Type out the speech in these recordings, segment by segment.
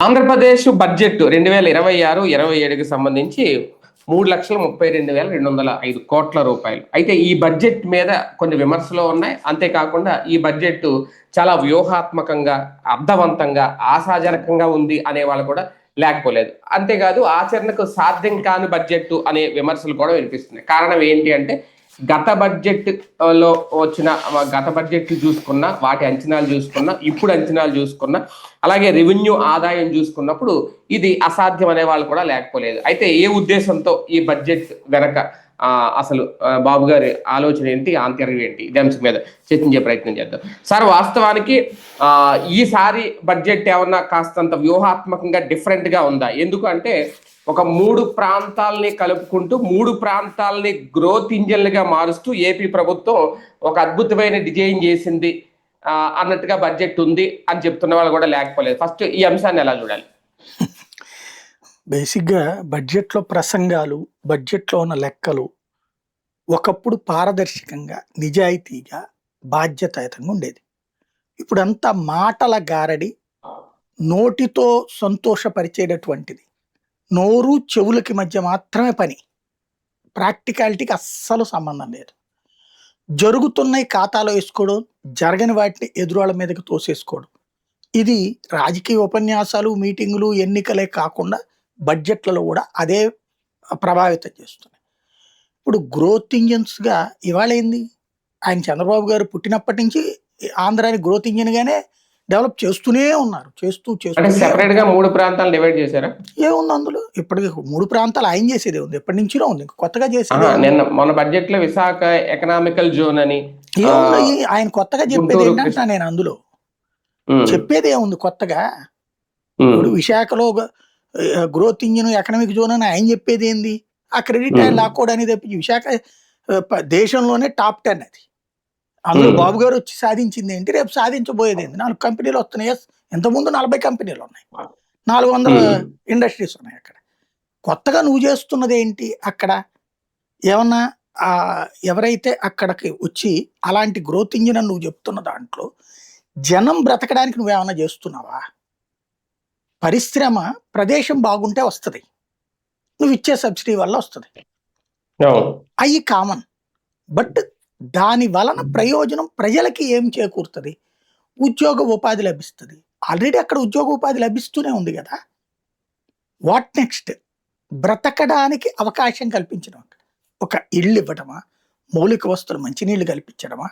Andhra Pradesh budget 2026-27కి సంబంధించి 3,32,205 రూపాయలు. అయితే ఈ బడ్జెట్ మీద కొన్ని విమర్శలు ఉన్నాయి. అంతేకాకుండా ఈ బడ్జెట్ చాలా వ్యూహాత్మకంగా, అర్థవంతంగా, ఆశాజనకంగా ఉంది అనే వాళ్ళు కూడా లేకపోలేదు. అంతేకాదు ఆచరణకు సాధ్యం కాని బడ్జెట్ అనే విమర్శలు కూడా వినిపిస్తున్నాయి. కారణం ఏంటి అంటే గత బడ్జెట్ లో వచ్చిన గత బడ్జెట్లు చూసుకున్నా, వాటి అంచనాలు చూసుకున్నా, ఇప్పుడు అంచనాలు చూసుకున్నా, అలాగే రెవెన్యూ ఆదాయం చూసుకున్నప్పుడు ఇది అసాధ్యం అనే వాళ్ళు కూడా లేకపోలేదు. అయితే ఏ ఉద్దేశంతో ఈ బడ్జెట్ వెనక అసలు బాబు గారి ఆలోచన ఏంటి, ఆంతర్యం ఏంటి, ఇదే అంశం మీద చర్చించే ప్రయత్నం చేద్దాం. సార్, వాస్తవానికి ఈసారి బడ్జెట్ ఏమన్నా కాస్తంత వ్యూహాత్మకంగా డిఫరెంట్ గా ఉందా? ఎందుకంటే ఒక 3 ప్రాంతాలని కలుపుకుంటూ 3 ప్రాంతాలని గ్రోత్ ఇంజన్లుగా మారుస్తూ ఏపీ ప్రభుత్వం ఒక అద్భుతమైన డిజైన్ చేసింది అన్నట్టుగా బడ్జెట్ ఉంది అని చెప్తున్న వాళ్ళు కూడా లేకపోలేదు. ఫస్ట్ ఈ అంశాన్ని ఎలా చూడాలి? బేసిక్గా బడ్జెట్లో ప్రసంగాలు, బడ్జెట్లో ఉన్న లెక్కలు ఒకప్పుడు పారదర్శకంగా, నిజాయితీగా, బాధ్యతాయుతంగా ఉండేది. ఇప్పుడంతా మాటల గారడి, నోటితో సంతోషపరిచేటటువంటిది, నోరు చెవులకి మధ్య మాత్రమే పని, ప్రాక్టికాలిటీకి అస్సలు సంబంధం లేదు. జరుగుతున్నాయి ఖాతాలో వేసుకోవడం, జరగని వాటిని ఎదురాళ్ళ మీదకి తోసేసుకోవడం. ఇది రాజకీయ ఉపన్యాసాలు, మీటింగులు, ఎన్నికలే కాకుండా బడ్జెట్లలో కూడా అదే ప్రభావితం చేస్తున్నాయి. ఇప్పుడు గ్రోత్ ఇంజన్స్గా ఇవాళ ఏంది, ఆయన చంద్రబాబు గారు పుట్టినప్పటి నుంచి ఆంధ్రాని గ్రోత్ ఇంజిన్గానే డెవలప్ చేస్తూనే ఉన్నారు. సెపరేట్ గా 3 ప్రాంతాలు డివైడ్ చేశారా? ఏముంది అందులో? ఇప్పటికి 3 ప్రాంతాలు ఆయన చేసేదే ఉంది, ఎప్పటి నుంచిలో ఉంది, కొత్తగా చేసేది. మన బడ్జెట్ లో విశాఖ ఎకనామికల్ జోన్ అని ఏముంది, ఆయన కొత్తగా చెప్పేది ఏంటంటే, నేను అందులో చెప్పేది ఏముంది కొత్తగా? ఇప్పుడు విశాఖలో గ్రోత్ ఇంజిన్, ఎకనామిక్ జోన్ అని ఆయన చెప్పేది ఏంది? ఆ క్రెడిట్ ఆయన లాక్కోవడానికి తప్పించి విశాఖ దేశంలోనే టాప్ 10 అది. అందులో బాబు గారు వచ్చి సాధించింది ఏంటి, రేపు సాధించబోయేది ఏంటి? 4 కంపెనీలు వస్తున్నాయి. ఇంతకుముందు 40 కంపెనీలు ఉన్నాయి, 400 ఇండస్ట్రీస్ ఉన్నాయి. అక్కడ కొత్తగా నువ్వు చేస్తున్నది ఏంటి? అక్కడ ఏమన్నా ఎవరైతే అక్కడికి వచ్చి అలాంటి గ్రోత్ ఇంజిన్ అని నువ్వు చెప్తున్న దాంట్లో జనం బ్రతకడానికి నువ్వేమన్నా చేస్తున్నావా? పరిశ్రమ ప్రదేశం బాగుంటే వస్తుంది, నువ్వు ఇచ్చే సబ్సిడీ వల్ల వస్తుంది, అవి కామన్. బట్ దాని వలన ప్రయోజనం ప్రజలకి ఏం చేకూరుతుంది? ఉద్యోగ ఉపాధి లభిస్తుంది. ఆల్రెడీ అక్కడ ఉద్యోగ ఉపాధి లభిస్తూనే ఉంది కదా. What next? బ్రతకడానికి అవకాశం కల్పించడం, ఒక ఇల్లు ఇవ్వడమా, మౌలిక వస్తువులు మంచినీళ్ళు కల్పించడమా,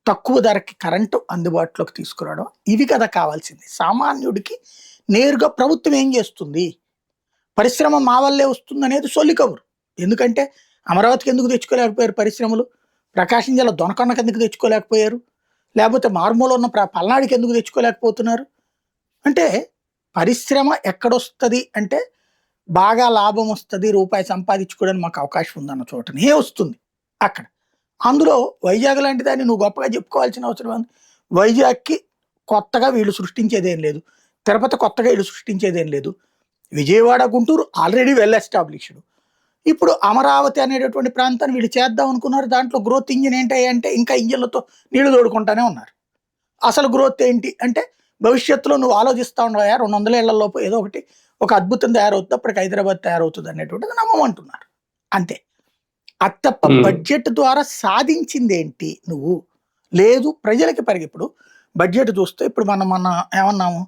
తక్కువ ధరకి కరెంటు అందుబాటులోకి తీసుకురావడం, ఇవి కదా కావాల్సింది. సామాన్యుడికి నేరుగా ప్రభుత్వం ఏం చేస్తుంది? పరిశ్రమ మా వల్లే వస్తుంది అనేది సొల్లి కబురు. ఎందుకంటే అమరావతికి ఎందుకు తెచ్చుకోలేకపోయారు పరిశ్రమలు? ప్రకాశం జిల్లా దొనకొండకి ఎందుకు తెచ్చుకోలేకపోయారు? లేకపోతే మారుమూల ఉన్న పల్నాడుకి ఎందుకు తెచ్చుకోలేకపోతున్నారు? అంటే పరిశ్రమ ఎక్కడొస్తుంది అంటే బాగా లాభం వస్తుంది, రూపాయి సంపాదించుకోవడానికి మాకు అవకాశం ఉందన్న చోటనే వస్తుంది అక్కడ. అందులో వైజాగ్ లాంటి దాన్ని నువ్వు గొప్పగా చెప్పుకోవాల్సిన అవసరం ఉంది. వైజాగ్కి కొత్తగా వీళ్ళు సృష్టించేదేం లేదు, తిరుపతి కొత్తగా వీళ్ళు సృష్టించేదేం లేదు, Vijayawada, Guntur already well established. ఇప్పుడు అమరావతి అనేటటువంటి ప్రాంతాన్ని వీళ్ళు చేద్దాం అనుకున్నారు. దాంట్లో గ్రోత్ ఇంజిన్ ఏంటి అంటే ఇంకా ఇంజిన్లతో నీళ్లు తోడుకుంటానే ఉన్నారు. అసలు గ్రోత్ ఏంటి అంటే భవిష్యత్తులో నువ్వు ఆలోచిస్తూ ఉండవా, 200 ఏళ్లలోపు ఏదో ఒకటి ఒక అద్భుతం తయారవుతుంది, అప్పటికి హైదరాబాద్ తయారవుతుంది అనేటువంటిది నమ్మమంటున్నారు అంతే. అది తప్ప బడ్జెట్ ద్వారా సాధించింది ఏంటి నువ్వు? లేదు, ప్రజలకి ఇప్పుడు బడ్జెట్ చూస్తే ఇప్పుడు మనం ఏమన్నాము,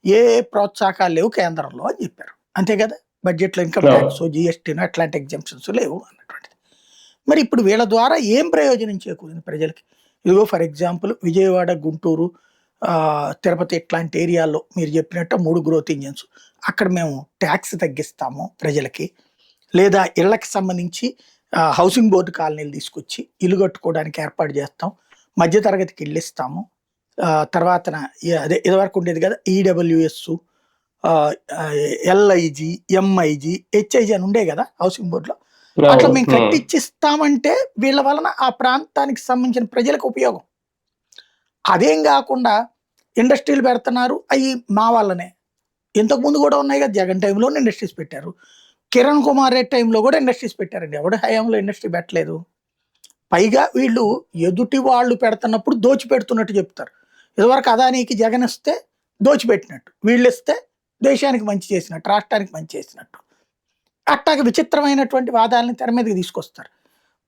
ఏ ప్రోత్సాహకాలు లేవు కేంద్రంలో అని చెప్పారు, అంతే కదా. బడ్జెట్లో ఇన్కమ్ ట్యాక్స్, జిఎస్టీను అట్లాంటి ఎగ్జామ్షన్స్ లేవు అన్నటువంటిది. మరి ఇప్పుడు వీళ్ళ ద్వారా ఏం ప్రయోజనం చేకూరింది ప్రజలకి? ఇదిగో ఫర్ ఎగ్జాంపుల్ విజయవాడ, గుంటూరు, తిరుపతి ఇట్లాంటి ఏరియాల్లో మీరు చెప్పినట్టు 3 గ్రోత్ ఇంజన్స్. అక్కడ మేము ట్యాక్స్ తగ్గిస్తాము ప్రజలకి, లేదా ఇళ్ళకి సంబంధించి హౌసింగ్ బోర్డు కాలనీలు తీసుకొచ్చి ఇల్లు కట్టుకోవడానికి ఏర్పాటు చేస్తాం, మధ్యతరగతికి ఇల్లు ఇస్తాము. తర్వాత అదే ఇదివరకు ఉండేది కదా ఈడబ్ల్యూఎస్, ఎల్ఐజి, ఎంఐజి, హెచ్ఐజి అని ఉండే కదా హౌసింగ్ బోర్డులో. అట్లా మేము కట్టిచ్చిస్తామంటే వీళ్ళ వలన ఆ ప్రాంతానికి సంబంధించిన ప్రజలకు ఉపయోగం. అదేం కాకుండా ఇండస్ట్రీలు పెడుతున్నారు, అవి మా వల్లనే. ఇంతకుముందు కూడా ఉన్నాయి కదా, జగన్ టైంలో ఇండస్ట్రీస్ పెట్టారు, కిరణ్ కుమార్ రెడ్డి టైంలో కూడా ఇండస్ట్రీస్ పెట్టారండి. ఎవడి హయాంలో ఇండస్ట్రీ పెట్టలేదు. పైగా వీళ్ళు ఎదుటి వాళ్ళు పెడుతున్నప్పుడు దోచి పెడుతున్నట్టు చెప్తారు. ఇదివరకు అదానికి జగన్ ఇస్తే దోచిపెట్టినట్టు, వీళ్ళు ఇస్తే దేశానికి మంచి చేసినట్టు, రాష్ట్రానికి మంచి చేసినట్టు. అట్టాగే విచిత్రమైనటువంటి వాదాలని తెర మీదకి తీసుకొస్తారు.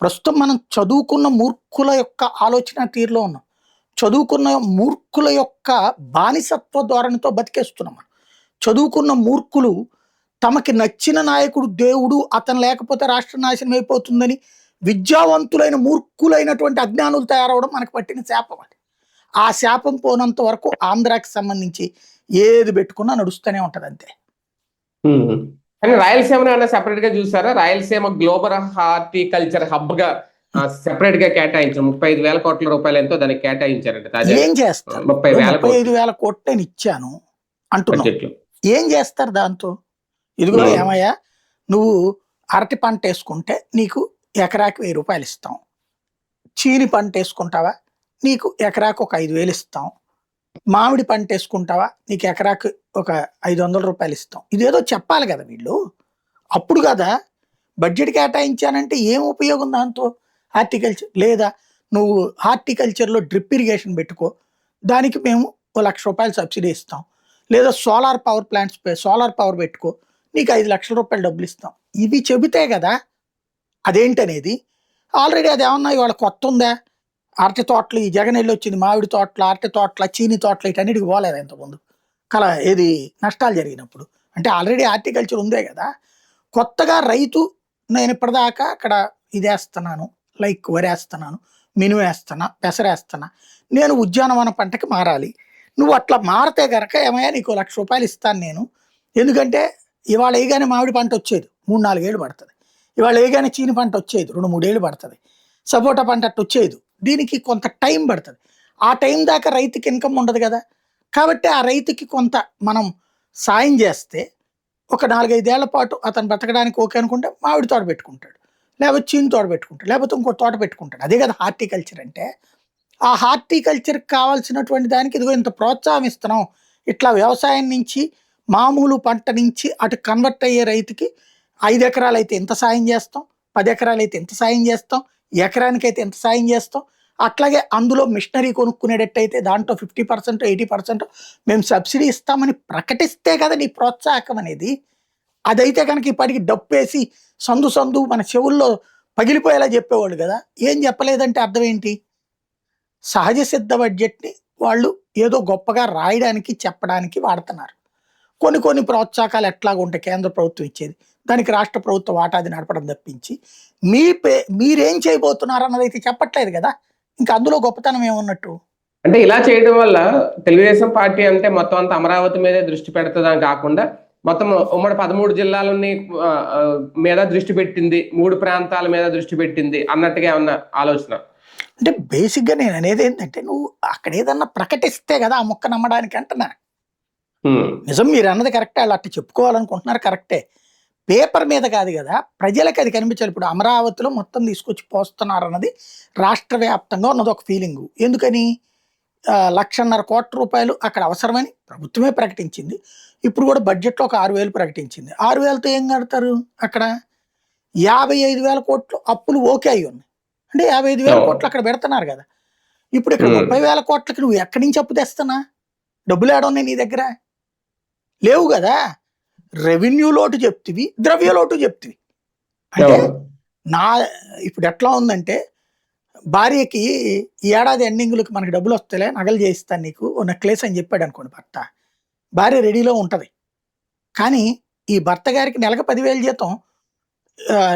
ప్రస్తుతం మనం చదువుకున్న మూర్ఖుల యొక్క ఆలోచన తీరులో ఉన్నాం. చదువుకున్న మూర్ఖుల యొక్క బానిసత్వ ధోరణితో బతికేస్తున్నాం మనం. చదువుకున్న మూర్ఖులు తమకి నచ్చిన నాయకుడు దేవుడు, అతను లేకపోతే రాష్ట్ర నాశనం అయిపోతుందని విద్యావంతులైన మూర్ఖులైనటువంటి అజ్ఞానులు తయారవడం మనకు పట్టిన శాపం అది. ఆ శాపం పోనంత వరకు ఆంధ్రాకి సంబంధించి ఏది పెట్టుకున్నా నడుస్తూనే ఉంటది అంతే. కానీ రాయలసీమను ఏమైనా సెపరేట్ గా చూసారా? రాయలసీమ గ్లోబల్ హార్టికల్చర్ హబ్ గా సెపరేట్ గా కేటాయించారు. 35,000 కోట్ల రూపాయలు ఎంతో దానికి కేటాయించారంట. ఏం చేస్తారు? 35,000 కోట్లు నేను ఇచ్చాను అంటున్నాను. ఏం చేస్తారు దాంతో? ఇదిగో ఏమయ్యా, నువ్వు అరటి పంట వేసుకుంటే నీకు ఎకరాకి 1000 రూపాయలు ఇస్తాం. చీని పంట వేసుకుంటావా, నీకు ఎకరాకు ఒక 5,000 ఇస్తాం. మామిడి పంట వేసుకుంటావా, నీకు ఎకరాకు ఒక 500 రూపాయలు ఇస్తాం. ఇదేదో చెప్పాలి కదా వీళ్ళు. అప్పుడు కదా బడ్జెట్ కేటాయించానంటే ఏం ఉపయోగం దాంతో? హార్టికల్చర్ లేదా నువ్వు హార్టికల్చర్లో డ్రిప్ ఇరిగేషన్ పెట్టుకో, దానికి మేము ఓ 1,00,000 రూపాయలు సబ్సిడీ ఇస్తాం. లేదా solar power plants solar power పెట్టుకో, నీకు 5 లక్షల రూపాయలు డబ్బులు ఇస్తాం. ఇవి చెబితే కదా అదేంటనేది. ఆల్రెడీ అది ఏమన్నా ఇవాళ కొత్త ఉందా? అరటి తోటలు, ఈ జగన్ వెళ్ళి వచ్చింది, మామిడి తోటలు, అరటి తోటల, చీని తోటలు, వీటన్నిటికి పోలేదు ఇంతకుముందు ఏది నష్టాలు జరిగినప్పుడు. అంటే ఆల్రెడీ హార్టికల్చర్ ఉందే కదా. కొత్తగా రైతు నేను ఇప్పటిదాకా అక్కడ ఇదేస్తున్నాను, లైక్ వరేస్తున్నాను, మినుము వేస్తున్నా, పెసరేస్తున్నా, నేను ఉద్యానవన పంటకి మారాలి. నువ్వు అట్లా మారితే కనుక ఏమయ్యా నీకు 1,00,000 రూపాయలు ఇస్తాను నేను. ఎందుకంటే ఇవాళ వేయగానే మామిడి పంట వచ్చేది 3-4 ఏళ్ళు పడుతుంది. ఇవాళ వేయగానే చీని పంట వచ్చేది 2-3 ఏళ్ళు పడుతుంది. సపోటా పంట అట్టు వచ్చేది. దీనికి కొంత టైం పడుతుంది. ఆ టైం దాకా రైతుకి ఇన్కమ్ ఉండదు కదా. కాబట్టి ఆ రైతుకి కొంత మనం సాయం చేస్తే ఒక 4-5 ఏళ్ల పాటు అతను బతకడానికి ఓకే అనుకుంటే మామిడి తోట పెట్టుకుంటాడు, లేకపోతే చీని తోట పెట్టుకుంటాడు, లేకపోతే ఇంకో తోట పెట్టుకుంటాడు. అదే కదా హార్టికల్చర్ అంటే. ఆ హార్టికల్చర్కి కావాల్సినటువంటి దానికి ఇదిగో ఇంత ప్రోత్సాహం ఇస్తున్నాం. ఇట్లా వ్యవసాయం నుంచి మామూలు పంట నుంచి అటు కన్వర్ట్ అయ్యే రైతుకి 5 ఎకరాలు అయితే ఎంత సాయం చేస్తాం, 10 ఎకరాలు అయితే ఎంత సాయం చేస్తాం, ఎకరానికి అయితే ఎంత సాయం చేస్తాం. అట్లాగే అందులో మిషనరీ కొనుక్కునేటట్టయితే దాంట్లో 50%, 80% మేము సబ్సిడీ ఇస్తామని ప్రకటిస్తే కదా నీ ప్రోత్సాహకం అనేది. అదైతే కనుక ఇప్పటికి డప్పేసి సందు మన చెవుల్లో పగిలిపోయేలా చెప్పేవాళ్ళు కదా. ఏం చెప్పలేదంటే అర్థం ఏంటి? సహజ సిద్ధ బడ్జెట్ని వాళ్ళు ఏదో గొప్పగా రాయడానికి చెప్పడానికి వాడుతున్నారు. కొన్ని ప్రోత్సాహకాలు ఎట్లాగా ఉంటాయి కేంద్ర ప్రభుత్వం ఇచ్చేది, దానికి రాష్ట్ర ప్రభుత్వ వాటాది నడపడం తప్పించి మీరేం చేయబోతున్నారు అన్నది అయితే చెప్పట్లేదు కదా. ఇంకా అందులో గొప్పతనం ఏమున్నట్టు? అంటే ఇలా చేయడం వల్ల తెలుగుదేశం పార్టీ అంటే మొత్తం అంతా అమరావతి మీదే దృష్టి పెడుతుందని కాకుండా మొత్తం ఉమ్మడి 13 జిల్లాలని మీద దృష్టి పెట్టింది, 3 ప్రాంతాల మీద దృష్టి పెట్టింది అన్నట్టుగా ఉన్న ఆలోచన. అంటే బేసిక్గా నేను అనేది ఏంటంటే, నువ్వు అక్కడ ఏదన్నా ప్రకటిస్తే కదా ఆ మొక్క నమ్మడానికి అంటున్నా. నిజం మీరు అన్నది కరెక్టే, వాళ్ళు అట్లా చెప్పుకోవాలనుకుంటున్నారు కరెక్టే. పేపర్ మీద కాదు కదా, ప్రజలకు అది కనిపించాలి. ఇప్పుడు అమరావతిలో మొత్తం తీసుకొచ్చి పోస్తున్నారు అన్నది రాష్ట్ర వ్యాప్తంగా ఉన్నది ఒక ఫీలింగు. ఎందుకని 1,50,000 కోట్ల రూపాయలు అక్కడ అవసరమని ప్రభుత్వమే ప్రకటించింది. ఇప్పుడు కూడా బడ్జెట్లో ఒక 6,000 ప్రకటించింది. 6,000తో ఏం కడతారు? అక్కడ 55,000 కోట్లు అప్పులు ఓకే అయ్యి ఉన్నాయి. అంటే 55,000 కోట్లు అక్కడ పెడుతున్నారు కదా. ఇప్పుడు ఇక్కడ 30,000 కోట్లకి నువ్వు ఎక్కడి నుంచి అప్పు తెస్తున్నా? డబ్బులు ఏడున్నాయి నీ దగ్గర? లేవు కదా. రెవెన్యూ లోటు చెప్తివి, ద్రవ్య లోటు చెప్తివి. అంటే ఇప్పుడు ఎట్లా ఉందంటే, భార్యకి ఈ ఏడాది ఎండింగ్లకు మనకి డబ్బులు వస్తేలే నగలు చేయిస్తాను నీకు ఓ నెక్లెస్ అని చెప్పాడు అనుకోండి భర్త. భార్య రెడీలో ఉంటుంది. కానీ ఈ భర్త గారికి నెలకు 10,000 జీతం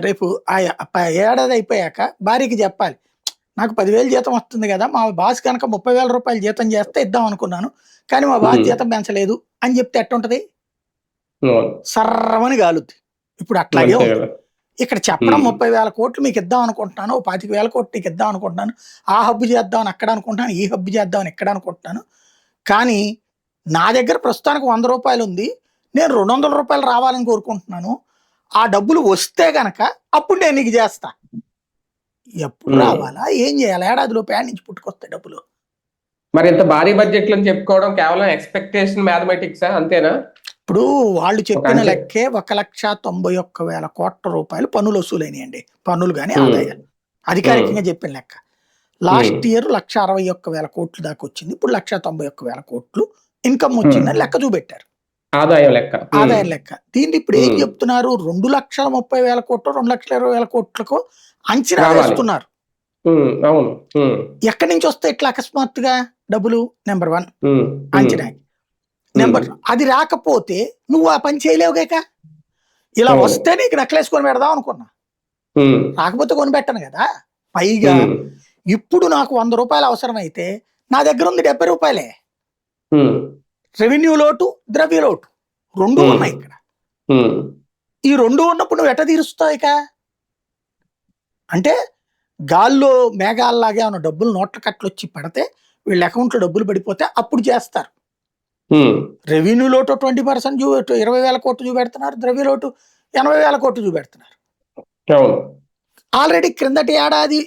రేపు ఏడాది అయిపోయాక భార్యకి చెప్పాలి, నాకు 10,000 జీతం వస్తుంది కదా, మా బాస్ కనుక 30,000 రూపాయలు జీతం చేస్తే ఇద్దాం అనుకున్నాను, కానీ మా బాస్ జీతం పెంచలేదు అని చెప్తే ఎట్టుంటది? సర్రమని గాలుద్ది. ఇప్పుడు అట్లాగే ఉంది. ఇక్కడ చెప్పడం 30,000 కోట్లు మీకు ఇద్దాం అనుకుంటున్నాను, 25,000 కోట్లు నీకు ఇద్దాం అనుకుంటున్నాను, ఆ హబ్బు చేద్దామని అక్కడ అనుకుంటున్నాను, ఈ హబ్బు చేద్దామని ఇక్కడ అనుకుంటున్నాను, కానీ నా దగ్గర ప్రస్తుతానికి 100 రూపాయలు ఉంది, నేను 200 రూపాయలు రావాలని కోరుకుంటున్నాను, ఆ డబ్బులు వస్తే గనక అప్పుడు నేను నీకు చేస్తా. ఎప్పుడు రావాలా, ఏం చేయాలి? ఏడాదిలో ప్యాన్ నుంచి పుట్టుకొస్తాయి డబ్బులు. మరి ఇంత భారీ బడ్జెట్లు అని చెప్పుకోవడం కేవలం ఎక్స్పెక్టేషన్ మ్యాథమెటిక్స్ అంతేనా? ఇప్పుడు వాళ్ళు చెప్పిన లెక్కే 1,91,000 కోట్ల రూపాయలు పన్నులు వసూలైనాయండి. పన్నులు కానీ ఆదాయాలు అధికారికంగా చెప్పిన లెక్క. లాస్ట్ ఇయర్ 1,61,000 కోట్లు దాకా వచ్చింది. ఇప్పుడు 1,91,000 కోట్లు ఇన్కమ్ వచ్చిందని లెక్క చూపెట్టారు. ఆదాయం లెక్క. ఆదాయం లెక్క. దీన్ని ఇప్పుడు ఏం ఉమ్. చెప్తున్నారు, 2,30,30,000 కోట్లు 2,20,000 కోట్లకు అంచనా రావాలి. వేస్తున్నారు. అవును. ఎక్కడి నుంచి వస్తే ఇట్లా అకస్మాత్తుగా డబ్బులు? నెంబర్ 1 అంచనా. నెంబర్ 2 అది రాకపోతే నువ్వు ఆ పని చేయలేవుగాక. ఇలా అవును. వస్తే నీకు నెక్లెస్ కొని పెడదాం అనుకున్నా, రాకపోతే కొని పెట్టను కదా. పైగా ఇప్పుడు నాకు 100 రూపాయలు అవసరమైతే నా దగ్గర ఉంది 70 రూపాయలే. రెవెన్యూ లోటు, ద్రవ్య లోటు రెండు ఉన్నాయి ఇక్కడ. ఈ రెండు ఉన్నప్పుడు నువ్వు ఎట్ట తీరుస్తావు ఇక? అంటే గాల్లో మేఘాల్లాగే ఉన్న డబ్బులు నోట్ల కట్లు వచ్చి పడితే వీళ్ళ అకౌంట్లో డబ్బులు పడిపోతే అప్పుడు చేస్తారు. రెవెన్యూ లోటు 20% 20,000 కోట్లు చూపెడుతున్నారు, ద్రవ్య లోటు 80,000 కోట్లు చూపెడుతున్నారు. ఆల్రెడీ క్రిందటి ఏడాది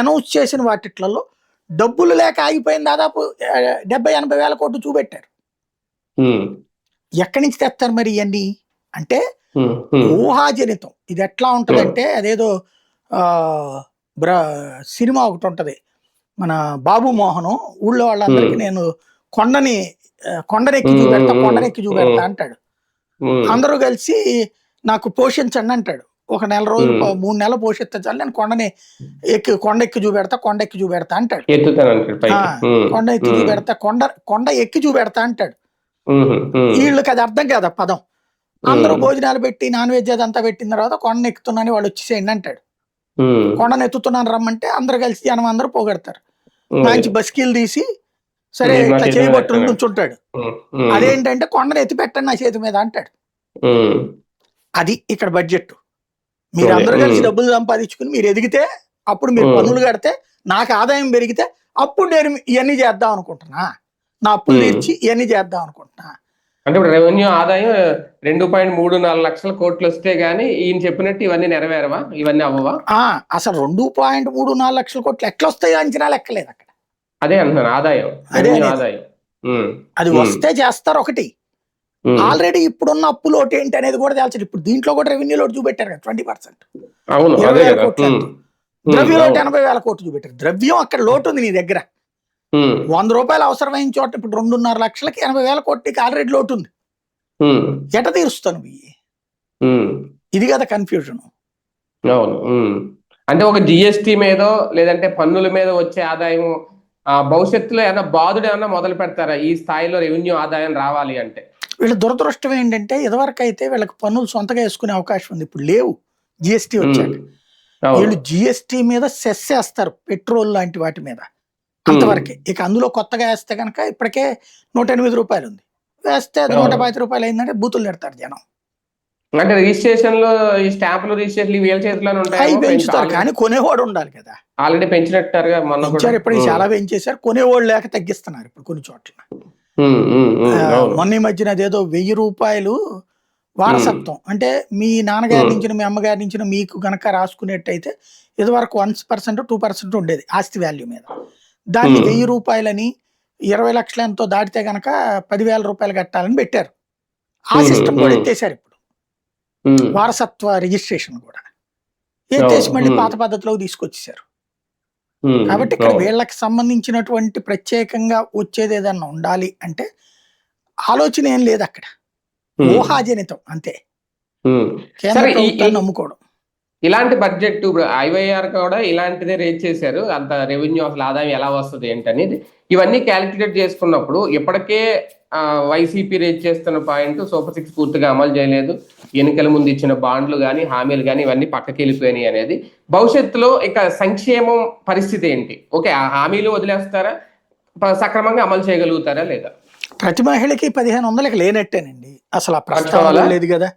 అనౌన్స్ చేసిన వాటిట్లలో డబ్బులు లేక ఆగిపోయిన దాదాపు 70,000-80,000 కోట్లు చూపెట్టారు. ఎక్కడి నుంచి తెస్తారు మరి ఇవన్నీ అంటే? ఊహాజనితం. ఇది ఎట్లా ఉంటదంటే అదేదో సినిమా ఒకటి ఉంటది, మన బాబు మోహను ఊళ్ళో వాళ్ళందరికీ నేను కొండనెక్కి చూపెడతా అంటాడు. అందరూ కలిసి నాకు పోషించండి అంటాడు. ఒక నెల రోజులు 3 నెలలు పోషిస్తే చాలు, నేను కొండ ఎక్కి చూపెడతా అంటాడు. కొండ ఎక్కి చూపెడతా, కొండ ఎక్కి చూపెడతా అంటాడు. వీళ్ళకి అది అర్థం కాదు పదం. అందరూ భోజనాలు పెట్టి నాన్ వెజ్ అదంతా పెట్టిన తర్వాత కొండను ఎక్కుతున్నాను వాళ్ళు వచ్చేసేయండి అంటాడు. కొండను ఎత్తుతున్నాను రమ్మంటే అందరు కలిసి జనం అందరూ పోగొడతారు. మంచి బస్కీలు తీసి సరే ఇట్లా చేయబట్టు నుంచుంటాడు. అదేంటంటే కొండను ఎత్తి పెట్టండి నా చేతి మీద అంటాడు. అది ఇక్కడ బడ్జెట్. మీరు అందరూ కలిసి డబ్బులు సంపాదించుకుని మీరు ఎదిగితే, అప్పుడు మీరు పన్నులు కడితే, నాకు ఆదాయం పెరిగితే అప్పుడు నేను ఇవన్నీ చేద్దాం అనుకుంటున్నా, నా అప్పులు తీర్చి ఇవన్నీ చేద్దాం అనుకుంటున్నా. అంటే ఇప్పుడు రెవెన్యూ ఆదాయం 2.34 లక్షల కోట్లు వస్తే గానీ ఈయన చెప్పినట్టు ఇవన్నీ నెరవేరవా? ఇవన్నీ అవ్వవా? అసలు 2.34 లక్షల కోట్లు ఎట్లా వస్తాయో అంచనా లెక్కలేదు అక్కడ. అదే అంటున్నాను, ఆదాయం. అది వస్తే చేస్తారు ఒకటి. ఆల్రెడీ ఇప్పుడున్న అప్పు లోటు ఏంటి అనేది కూడా తేల్చదు. ఇప్పుడు దీంట్లో కూడా రెవెన్యూ లోటు చూపెట్టారు కదా 20%, 20,000 కోట్లు. ద్రవ్య లోటు 80,000 కోట్లు చూపెట్టారు. ద్రవ్యం అక్కడ లోటు ఉంది నీ దగ్గర. 100 రూపాయలు అవసరమైన చోట ఇప్పుడు 2.5 లక్షలకి 80,000 కోట్లకి ఆల్రెడీ లోటు ఉంది. ఎట తీరుస్తాను? ఇది కదా కన్ఫ్యూజన్. అవును. అంటే ఒక జిఎస్టి మీదో లేదంటే పన్నుల మీద వచ్చే ఆదాయం భవిష్యత్తులో ఏమైనా బాధుడు ఏమన్నా మొదలు పెడతారా ఈ స్థాయిలో రెవెన్యూ ఆదాయం రావాలి అంటే? వీళ్ళ దురదృష్టం ఏంటంటే ఇదివరకు అయితే వీళ్ళకి పన్నులు సొంతగా వేసుకునే అవకాశం ఉంది, ఇప్పుడు లేవు. జిఎస్టీ వచ్చాక వీళ్ళు జిఎస్టీ మీద సెస్ వేస్తారు, పెట్రోల్ లాంటి వాటి మీద అంతవరకే. ఇక అందులో కొత్తగా వేస్తే కనుక ఇప్పటికే 108 రూపాయలు ఉంది, వేస్తే అది 110 రూపాయలు అయిందంటే బూతులు పెడతారు జనం. అంటే రిజిస్ట్రేషన్ లో ఈ స్టాంపులు రిజిస్ట్రేషన్ వీళ్ళ చేతిలోనే ఉంటాయి. పెంచుతారు కానీ కొనేవాడు ఉండాలి కదా. ఆల్రెడీ పెంచినట్టారుగా, ఇప్పటికి చాలా పెంచేశారు. కొనేవాళ్ళు లేక తగ్గిస్తున్నారు ఇప్పుడు కొన్ని చోట్ల. మొన్న ఈ మధ్యన అదేదో 1000 రూపాయలు వారసత్వం అంటే మీ నాన్నగారి నుంచి మీ అమ్మగారి నుంచి మీకు గనక రాసుకునేట్టయితే ఇదివరకు 1% 2% ఉండేది ఆస్తి వాల్యూ మీద. దాన్ని 1000 రూపాయలని 20 లక్షలు ఎంతో దాటితే గనక 10,000 రూపాయలు కట్టాలని పెట్టారు. ఆ సిస్టమ్ కూడా ఎత్తేసారు ఇప్పుడు, వారసత్వ రిజిస్ట్రేషన్ కూడా ఎత్తేసి మళ్ళీ పాత పద్ధతిలోకి తీసుకొచ్చేసారు. కాబట్టి ఇక్కడ వీళ్ళకి సంబంధించినటువంటి ప్రత్యేకంగా వచ్చేది ఏదన్నా ఉండాలి అంటే ఆలోచన ఏం లేదు అక్కడ, ఊహాజనితం అంతే. కేంద్ర ప్రభుత్వాన్ని నమ్ముకోవడం. ఇలాంటి బడ్జెట్ ఇప్పుడు ఐవైఆర్ కూడా ఇలాంటిదే రేట్ చేశారు, అంత రెవెన్యూ అసలు ఆదాయం ఎలా వస్తుంది ఏంటనేది ఇవన్నీ క్యాలిక్యులేట్ చేసుకున్నప్పుడు ఇప్పటికే వైసీపీ రేట్ చేస్తున్న పాయింట్ సూపర్ 6 పూర్తిగా అమలు చేయలేదు, ఎన్నికల ముందు ఇచ్చిన బాండ్లు కానీ హామీలు కానీ ఇవన్నీ పక్కకి వెళ్ళిపోయినాయి అనేది. భవిష్యత్తులో ఇక సంక్షేమం పరిస్థితి ఏంటి? ఓకే, ఆ హామీలు వదిలేస్తారా, సక్రమంగా అమలు చేయగలుగుతారా లేదా? ప్రతి మహిళకి 1500 లేనట్టేనండి. అసలు ఆ ప్రస్తావన లేదు కదా,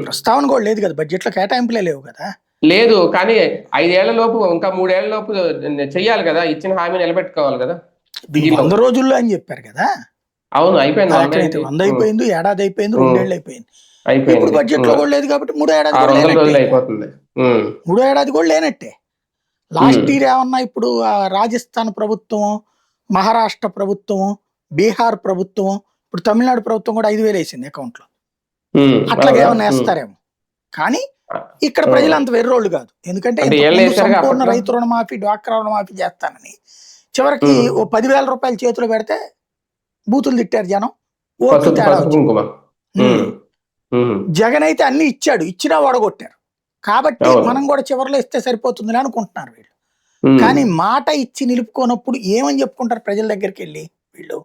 ప్రస్తావన కూడా లేదు కదా, బడ్జెట్ లో కేటాయింపులే లేవు కదా. లేదు కానీ 5 ఏళ్ల లోపు ఇంకా 3 ఏళ్ల లోపు చెయ్యాలి కదా, ఇచ్చిన హామీ నిలబెట్టుకోవాలి కదా. 100 రోజుల్లో అని చెప్పారు కదా. అవును, అయిపోయింది. 100 అయిపోయింది, ఏడాది అయిపోయింది, 2 ఏళ్ళు అయిపోయింది. ఇప్పుడు బడ్జెట్ లో కూడా లేదు కాబట్టి 3వ ఏడాది అయిపోతుంది. 3వ ఏడాది కూడా లేనట్టే. లాస్ట్ ఇయర్ ఏమన్నా ఇప్పుడు రాజస్థాన్ ప్రభుత్వం, మహారాష్ట్ర ప్రభుత్వం, బీహార్ ప్రభుత్వం, ఇప్పుడు తమిళనాడు ప్రభుత్వం కూడా 5,000 వేసింది అకౌంట్ లో. అట్లాగే ఏమన్నా వేస్తారేమో కానీ ఇక్కడ ప్రజలు అంత వెర్రోళ్ళు కాదు. ఎందుకంటే సంపూర్ణ రైతు రుణమాఫీ, డ్వాక్రా రుణమాఫీ చేస్తానని చివరికి ఓ 10,000 రూపాయలు చేతిలో పెడితే బూతులు తిట్టారు జనం, ఓట్లు తేడా పసుపు వచ్చింది. కుంకుమ. జగన్ అయితే అన్ని ఇచ్చాడు, ఇచ్చినా ఓడగొట్టారు. కాబట్టి అవును. మనం కూడా చివరిలో ఇస్తే సరిపోతుందిలే అనుకుంటున్నారు వీళ్ళు. కానీ మాట ఇచ్చి నిలుపుకోనప్పుడు ఏమని చెప్పుకుంటారు ప్రజల దగ్గరికి వెళ్ళి వీళ్ళు?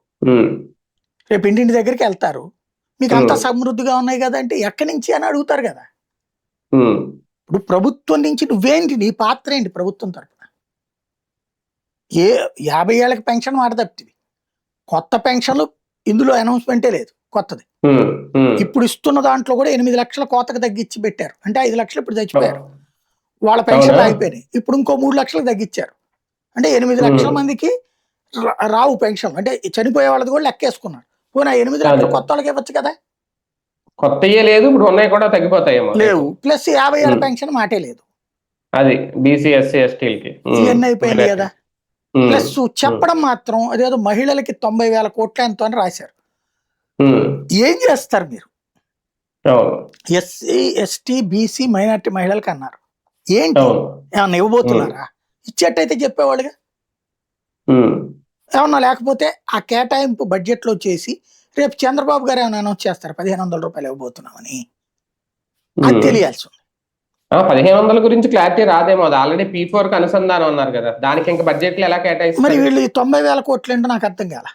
రేపు ఇంటింటి దగ్గరికి వెళ్తారు, మీకు అంత సమృద్ధిగా ఉన్నాయి కదా అంటే ఎక్కడి నుంచి అని అడుగుతారు కదా. ఇప్పుడు ప్రభుత్వం నుంచి నువ్వేంటి, నీ పాత్ర ఏంటి ప్రభుత్వం తరఫున? 50 ఏళ్ళకి పెన్షన్ మాట తప్పివి, కొత్త పెన్షన్లు ఇందులో అనౌన్స్మెంటే లేదు కొత్తది. ఇప్పుడు ఇస్తున్న దాంట్లో కూడా 8 లక్షల కోతకు తగ్గించి పెట్టారు. అంటే 5 లక్షలు ఇప్పుడు చచ్చిపోయారు, వాళ్ళ పెన్షన్లు అయిపోయినాయి. ఇప్పుడు ఇంకో 3 లక్షలకు తగ్గించారు. అంటే 8 లక్షల మందికి రావు పెన్షన్. అంటే చనిపోయే వాళ్ళది కూడా లెక్కేసుకున్నారు. పోనీ 8 లక్షలు కొత్త వాళ్ళకి ఇవ్వచ్చు కదా. కొత్తయే లేదు, ఇప్పుడు ఉన్నాయి కూడా తగ్గిపోతాయేమో. లేవు. ప్లస్ 50 ఏళ్ళ పెన్షన్ మాటే లేదు. అది బీసీ ఎస్సీ ఎస్టీలకి ఇవన్నీ అయిపోయింది కదా. ప్లస్ చెప్పడం మాత్రం అదేదో మహిళలకి 90,000 కోట్ల ఎంతో అని రాశారు. ఏం చేస్తారు మీరు? ఎస్సీ ఎస్టీ బీసీ మైనార్టీ మహిళలకి అన్నారు. ఏంటి ఏమన్నా ఇవ్వబోతున్నారా? ఇచ్చేట్టయితే చెప్పేవాళ్ళుగా. ఏమన్నా లేకపోతే ఆ కేటాయింపు బడ్జెట్ లో చేసి రేపు చంద్రబాబు గారు ఏమైనా అనౌన్స్ చేస్తారు 1,500 రూపాయలు ఇవ్వబోతున్నామని, అది తెలియాల్సి ఉంది. 1,500 గురించి క్లారిటీ రాదేమో, అది ఆల్రెడీ P4 కి అనుసంధానం అన్నారు కదా, దానికి ఇంకా బడ్జెట్ లో ఎలా కేటాయిస్తారు? మరి వీళ్ళు 90,000 కోట్లు ఏంటో నాకు అర్థం కాల.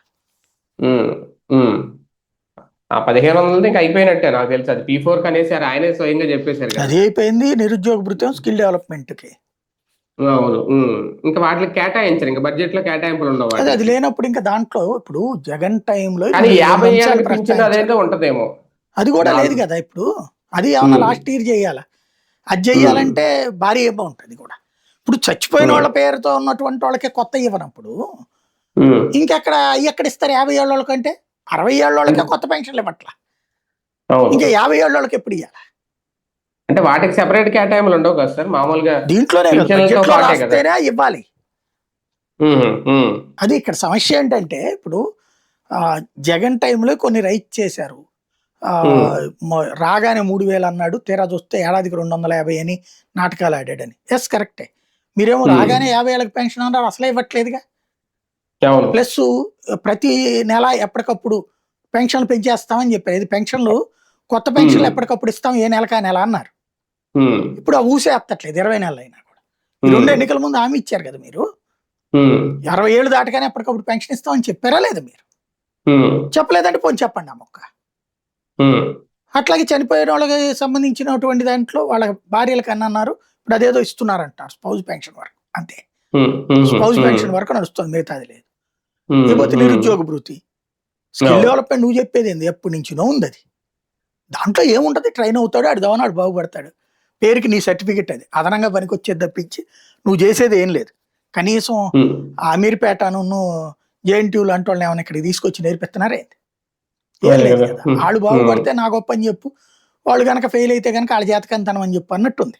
ఆ 1,500 ఇంకా అయిపోయినట్టే నాకు తెలుసు. అది P4 కి అనేసి ఆయనే స్వయంగా చెప్పేశారు కదా. అది అయిపోయింది. నిరుద్యోగ భృతం, స్కిల్ డెవలప్మెంట్ కి. అవును. ఇంకా వాటికి కేటాయించారు, ఇంకా బడ్జెట్ లో కేటాయింపులు ఉండవు. అది లేనప్పుడు ఇంకా దాంట్లో ఇప్పుడు జగన్ టైంలో 50 ఏళ్ళకి పింఛన్ అదైతే ఉంటదేమో, అది కూడా లేదు కదా ఇప్పుడు. అది ఏమన్నా లాస్ట్ ఇయర్ చేయాలా? అది చెయ్యాలంటే భారీ అమౌంట్. అది కూడా ఇప్పుడు చచ్చిపోయిన వాళ్ళ పేరుతో ఉన్నటువంటి వాళ్ళకే కొత్త ఇవ్వనప్పుడు ఇంకెక్కడ ఇస్తారు? 50 ఏళ్ళ వాళ్ళకంటే 60 ఏళ్ళ వాళ్ళకే కొత్త పెన్షన్లు ఇవ్వట్లా, ఇంకా 50 ఏళ్ళ వాళ్ళకి ఎప్పుడు ఇవ్వాలి? అంటే వాటికి సెపరేట్ కేటాయింపులు ఉండవు కదా సార్, మామూలుగా దీంట్లోనే ఇవ్వాలి. అది ఇక్కడ సమస్య ఏంటంటే ఇప్పుడు జగన్ టైంలో కొన్ని రైట్ చేశారు. రాగానే 3,000 అన్నాడు, తీరా చూస్తే ఏడాదికి 250 అని నాటకాలు ఆడాడని. ఎస్ కరెక్టే. మీరేమో రాగానే 50 ఏళ్ళకి పెన్షన్ అన్నారు, అసలే ఇవ్వట్లేదుగా. ప్లస్ ప్రతి నెల ఎప్పటికప్పుడు పెన్షన్లు పెంచేస్తామని చెప్పారు. ఇది పెన్షన్లు కొత్త పెన్షన్లు ఎప్పటికప్పుడు ఇస్తాం, ఏ నెలకా నెల అన్నారు. ఇప్పుడు ఆ ఊసే ఎత్తట్లేదు 20 నెలలు అయినా కూడా. ఈ 2 ఎన్నికల ముందు హామీ ఇచ్చారు కదా మీరు, 60 ఏళ్ళు దాటగానే ఎప్పటికప్పుడు పెన్షన్ ఇస్తామని చెప్పారా లేదా? మీరు చెప్పలేదంటే పోనీ చెప్పండి ఆ మొక్క. అట్లాగే చనిపోయిన వాళ్ళకి సంబంధించినటువంటి దాంట్లో వాళ్ళ భార్యలకు అన్నారు, ఇప్పుడు అదేదో ఇస్తున్నారంటారు స్పౌజ్ పెన్షన్ వరకు, అంతే. స్పౌజ్ పెన్షన్ వరకు నడుస్తుంది, మిగతాది లేదు. లేకపోతే నిరుద్యోగ భృతి, స్కిల్ డెవలప్మెంట్ నువ్వు చెప్పేది ఏంది? ఎప్పటి నుంచినో ఉంది అది. దాంట్లో ఏముంటది? ట్రైన్ అవుతాడు, ఆడు బాగుపడతాడు, పేరుకి నీ సర్టిఫికెట్ అది అదనంగా పనికి వచ్చేది తప్పించి నువ్వు చేసేది ఏం లేదు. కనీసం అమీర్పేటను JNTU లాంటి వాళ్ళని ఏమైనా ఇక్కడికి తీసుకొచ్చి నేర్పిస్తున్నారే? ఏం లేదు కదా. వాళ్ళు బాగుపడితే నా గొప్ప అని చెప్పు, వాళ్ళు కనుక ఫెయిల్ అయితే కనుక వాళ్ళ జాతకంతనం అని చెప్పు అన్నట్టుంది.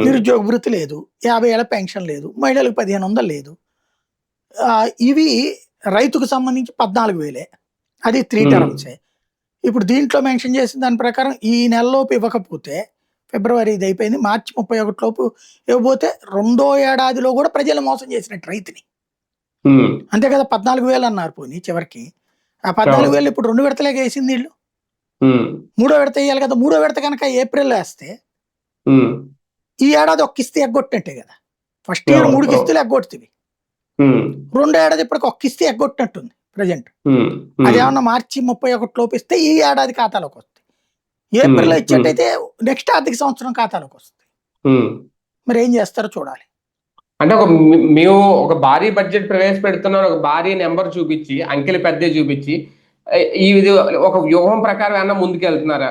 నిరుద్యోగ భృతి లేదు, 50 ఏళ్ళ పెన్షన్ లేదు, మహిళలకు 1,500 లేదు. ఇవి రైతుకు సంబంధించి 14,000, అది 3 టర్మ్సే. ఇప్పుడు దీంట్లో మెన్షన్ చేసిన దాని ప్రకారం ఈ నెలలోపు ఇవ్వకపోతే, ఫిబ్రవరి ఇది అయిపోయింది, మార్చి 31 లోపు ఇవ్వబోతే రెండో ఏడాదిలో కూడా ప్రజలు మోసం చేసినట్టు రైతుని. అంతే కదా. 14,000 అన్నారు పోనీ చివరికి, ఆ 14,000 ఇప్పుడు 2 విడతలేగా వేసింది వీళ్ళు. 3వ విడత వేయాలి కదా. 3వ విడత కనుక ఏప్రిల్లో వేస్తే ఈ ఏడాది ఒక కిస్తీ ఎగ్గొట్టినట్టే కదా. ఫస్ట్ ఇయర్ 3 కిస్తీలు ఎగ్గొడుతుంది, రెండో ఏడాది ఇప్పటికి ఒక కిస్తీ ఎగ్గొట్టినట్టుంది ప్రజెంట్. అదేమన్నా మార్చి 31 లోపు ఇస్తే ఈ ఏడాది ఖాతాలోకి వస్తుంది. ఏప్రిల్లో ఇచ్చేటైతే నెక్స్ట్ ఆర్థిక సంవత్సరం ఖాతాలోకి వస్తుంది. మరి ఏం చేస్తారో చూడాలి. అంటే మేము ఒక భారీ బడ్జెట్ ప్రవేశపెడుతున్నాం, ఒక భారీ నెంబర్ చూపించి, అంకెలు పెద్ద చూపించి, ఇది ఒక వ్యూహం ప్రకారం ఏమన్నా ముందుకు వెళ్తున్నారా?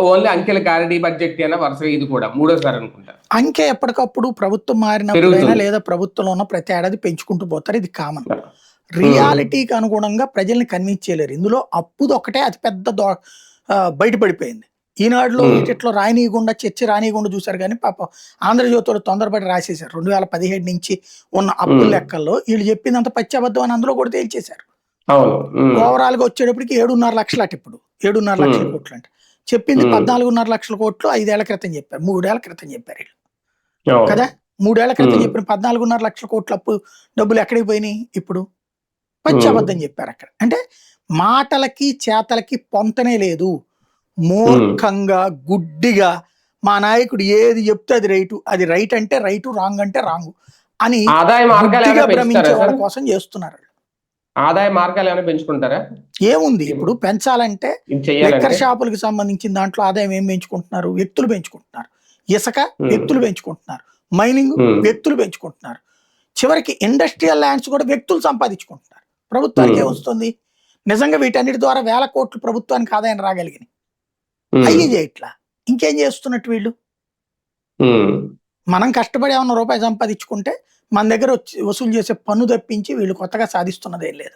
ఓన్లీ అంకెల క్లారిటీ బడ్జెట్ అయినా వరుసగా ఇది కూడా మూడోసారి అనుకుంటా. అంకె ఎప్పటికప్పుడు ప్రభుత్వం మారినప్పుడైనా లేదా ప్రభుత్వంలో ఉన్న ప్రతి ఏడాది పెంచుకుంటూ పోతారు, ఇది కామన్. రియాలిటీకి అనుగుణంగా ప్రజల్ని కన్విన్స్ చేయలేరు. ఇందులో అప్పుది ఒకటే అతిపెద్ద బయటపడిపోయింది. ఈనాడులో వీటిలో రానియకుండా చర్చ రానియకుండా చూశారు, కానీ పాపం ఆంధ్రజ్యోతిలో తొందరపడి రాసేశారు. 2017 నుంచి ఉన్న అప్పుల లెక్కల్లో వీళ్ళు చెప్పిందంత పచ్చాబద్ధం అని అందులో కూడా తేల్చేశారు. ఓవరాల్ గా వచ్చేటప్పటికి 7.5 లక్షలు అటు, ఇప్పుడు 7.5 లక్షల కోట్లు అంటే చెప్పింది 14.5 లక్షల కోట్లు 5 ఏళ్ల క్రితం చెప్పారు, 3 ఏళ్ల క్రితం చెప్పారు వీళ్ళు కదా. 3 ఏళ్ల క్రితం చెప్పిన 14.5 లక్షల కోట్ల అప్పు డబ్బులు ఎక్కడికి పోయినాయి? ఇప్పుడు పచ్చాబద్ధం చెప్పారు అక్కడ. అంటే మాటలకి చేతలకి పొంతనే లేదు. మూర్ఖంగా గుడ్డిగా మా నాయకుడు ఏది చెప్తే అది రైట్ అంటే రైట్, రాంగ్ అంటే రాంగ్ అని ఆదాయ మార్గాలు గుడ్డిగా ఏమైనా భ్రమించే పెంచుతారా వాళ్ళ సార్? కోసం చేస్తున్నారు. ఆదాయ మార్గాలు ఏమైనా పెంచుకుంటారా ఏముంది ఇప్పుడు పెంచాలంటే? ఇది లిక్కర్ చెయ్యాలంటే? షాపులకు సంబంధించిన దాంట్లో ఆదాయం ఏం పెంచుకుంటున్నారు? వ్యక్తులు పెంచుకుంటున్నారు. ఇసుక వ్యక్తులు పెంచుకుంటున్నారు. మైనింగ్ వ్యక్తులు పెంచుకుంటున్నారు. చివరికి ఇండస్ట్రియల్ ల్యాండ్స్ కూడా వ్యక్తులు సంపాదించుకుంటున్నారు. ప్రభుత్వానికి ఏమొస్తుంది? నిజంగా వీటన్నిటి ద్వారా 1000 కోట్లు ప్రభుత్వానికి ఆదాయం రాగలిగినాయి. అయ్యి చేయట్లా, ఇంకేం చేస్తున్నట్టు వీళ్ళు? మనం కష్టపడి ఏమన్నా రూపాయి సంపాదించుకుంటే మన దగ్గర వచ్చి వసూలు చేసే పన్ను తప్పించి వీళ్ళు కొత్తగా సాధిస్తున్నదేం లేదు.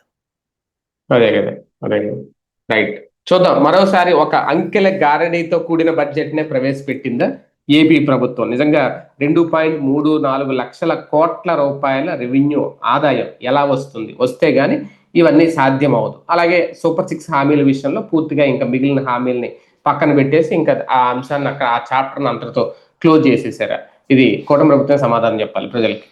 అదే కదా, అదే కదా. రైట్, చూద్దాం. మరోసారి ఒక అంకెల గారడీతో కూడిన బడ్జెట్ నే ప్రవేశపెట్టిందా ఏపీ ప్రభుత్వం? నిజంగా 2.34 లక్షల కోట్ల రూపాయల రెవెన్యూ ఆదాయం ఎలా వస్తుంది? వస్తే గానీ ఇవన్నీ సాధ్యం అవదు. అలాగే సూపర్ 6 హామీల విషయంలో పూర్తిగా ఇంకా మిగిలిన హామీల్ని పక్కన పెట్టేసి ఇంకా ఆ అంశాన్ని అక్కడ ఆ చాప్టర్ని అంతటితో క్లోజ్ చేసేసారా? ఇది కూటమి ప్రభుత్వం సమాధానం చెప్పాలి ప్రజలకి.